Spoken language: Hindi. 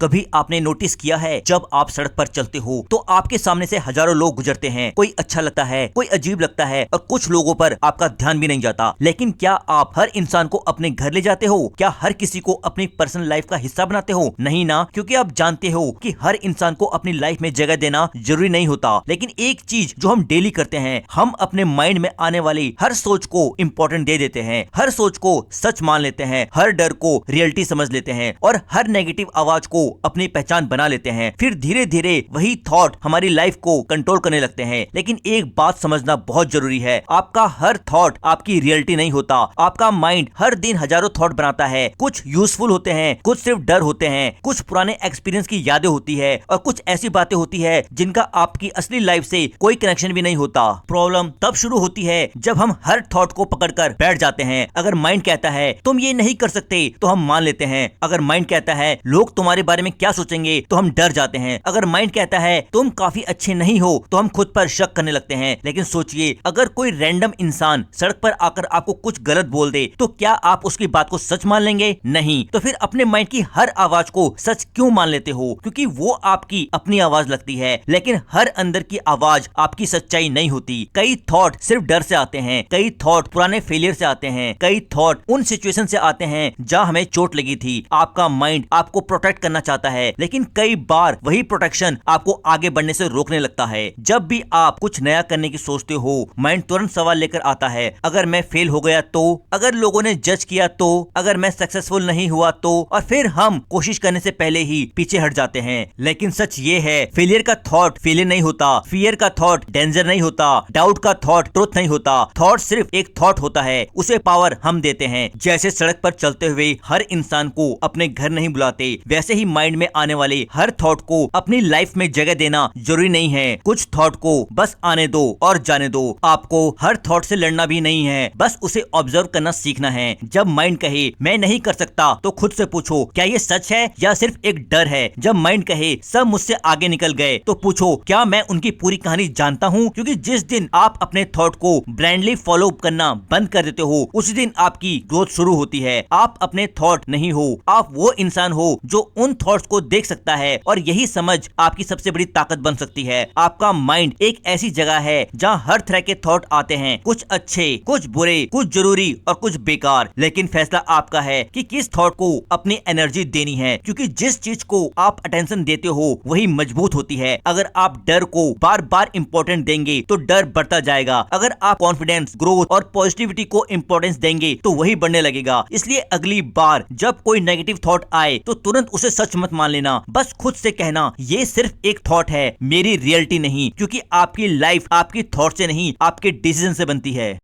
कभी आपने नोटिस किया है जब आप सड़क पर चलते हो तो आपके सामने से हजारों लोग गुजरते हैं। कोई अच्छा लगता है, कोई अजीब लगता है और कुछ लोगों पर आपका ध्यान भी नहीं जाता। लेकिन क्या आप हर इंसान को अपने घर ले जाते हो? क्या हर किसी को अपनी पर्सनल लाइफ का हिस्सा बनाते हो? नहीं ना, क्योंकि आप जानते हो कि हर इंसान को अपनी लाइफ में जगह देना जरूरी नहीं होता। लेकिन एक चीज जो हम डेली करते हैं, हम अपने माइंड में आने वाली हर सोच को इम्पोर्टेंट दे देते हैं, हर सोच को सच मान लेते हैं, हर डर को रियलिटी समझ लेते हैं और हर नेगेटिव आवाज को अपनी पहचान बना लेते हैं। फिर धीरे धीरे वही थॉट हमारी लाइफ को कंट्रोल करने लगते हैं। लेकिन एक बात समझना बहुत जरूरी है, आपका हर थॉट आपकी रियलिटी नहीं होता। आपका माइंड हर दिन हजारों थॉट बनाता है। कुछ यूजफुल होते हैं, कुछ सिर्फ डर होते हैं, कुछ पुराने एक्सपीरियंस की यादें होती है और कुछ ऐसी बातें होती है जिनका आपकी असली लाइफ से कोई कनेक्शन भी नहीं होता। प्रॉब्लम तब शुरू होती है जब हम हर थॉट को पकड़कर बैठ जाते हैं। अगर माइंड कहता है तुम ये नहीं कर सकते तो हम मान लेते हैं। अगर माइंड कहता है लोग तुम्हारे बारे में क्या सोचेंगे तो हम डर जाते हैं। अगर माइंड कहता है तुम काफी अच्छे नहीं हो तो हम खुद पर शक करने लगते हैं। लेकिन सोचिए, अगर कोई रैंडम इंसान सड़क पर आकर आपको कुछ गलत बोल दे तो क्या आप उसकी बात को सच मान लेंगे? नहीं। तो फिर अपने माइंड की हर आवाज को सच क्यों मान लेते हो? क्योंकि वो आपकी अपनी आवाज लगती है, लेकिन हर अंदर की आवाज आपकी सच्चाई नहीं होती। कई थॉट सिर्फ डर से आते हैं, कई थॉट पुराने फेलियर से आते हैं, कई थॉट उन सिचुएशन से आते हैं जहां हमें चोट लगी थी। आपका माइंड आपको प्रोटेक्ट करना चाहता है, लेकिन कई बार वही प्रोटेक्शन आपको आगे बढ़ने से रोकने लगता है। जब भी आप कुछ नया करने की सोचते हो, माइंड तुरंत सवाल लेकर आता है, अगर मैं फेल हो गया तो, अगर लोगों ने जज किया तो, अगर मैं सक्सेसफुल नहीं हुआ तो, और फिर हम कोशिश करने से पहले ही पीछे हट जाते हैं। लेकिन सच ये है, फेलियर का थॉट फेलियर नहीं होता, फियर का थॉट डेंजर नहीं होता, डाउट का थॉट ट्रुथ नहीं होता। थॉट सिर्फ एक थॉट होता है, उसे पावर हम देते हैं। जैसे सड़क पर चलते हुए हर इंसान को अपने घर नहीं बुलाते, वैसे ही माइंड में आने वाले हर थॉट को अपनी लाइफ में जगह देना जरूरी नहीं है। कुछ थॉट को बस आने दो और जाने दो। आपको हर थॉट से लड़ना भी नहीं है, बस उसे ऑब्जर्व करना सीखना है। जब माइंड कहे मैं नहीं कर सकता तो खुद से पूछो, क्या ये सच है या सिर्फ एक डर है? जब माइंड कहे सब मुझसे आगे निकल गए तो पूछो, क्या मैं उनकी पूरी कहानी जानता हूँ? क्योंकि जिस दिन आप अपने थॉट को ब्लाइंडली फॉलो करना बंद कर देते हो, उसी दिन आपकी ग्रोथ शुरू होती है। आप अपने थॉट नहीं हो, आप वो इंसान हो जो उन थॉट्स को देख सकता है, और यही समझ आपकी सबसे बड़ी ताकत बन सकती है। आपका माइंड एक ऐसी जगह है जहाँ हर तरह के थॉट आते हैं, कुछ अच्छे, कुछ बुरे, कुछ जरूरी और कुछ बेकार। लेकिन फैसला आपका है कि किस थॉट को अपनी एनर्जी देनी है, क्योंकि जिस चीज को आप अटेंशन देते हो वही मजबूत होती है। अगर आप डर को बार बार इंपॉर्टेंट देंगे तो डर बढ़ता जाएगा। अगर आप कॉन्फिडेंस, ग्रोथ और पॉजिटिविटी को इंपॉर्टेंस देंगे तो वही बढ़ने लगेगा। इसलिए अगली बार जब कोई नेगेटिव थॉट आए तो तुरंत उसे सच मत मान लेना। बस खुद से कहना, ये सिर्फ एक थॉट है, मेरी रियलिटी नहीं। क्योंकि आपकी लाइफ आपकी थॉट से नहीं, आपके डिसीजन से बनती है।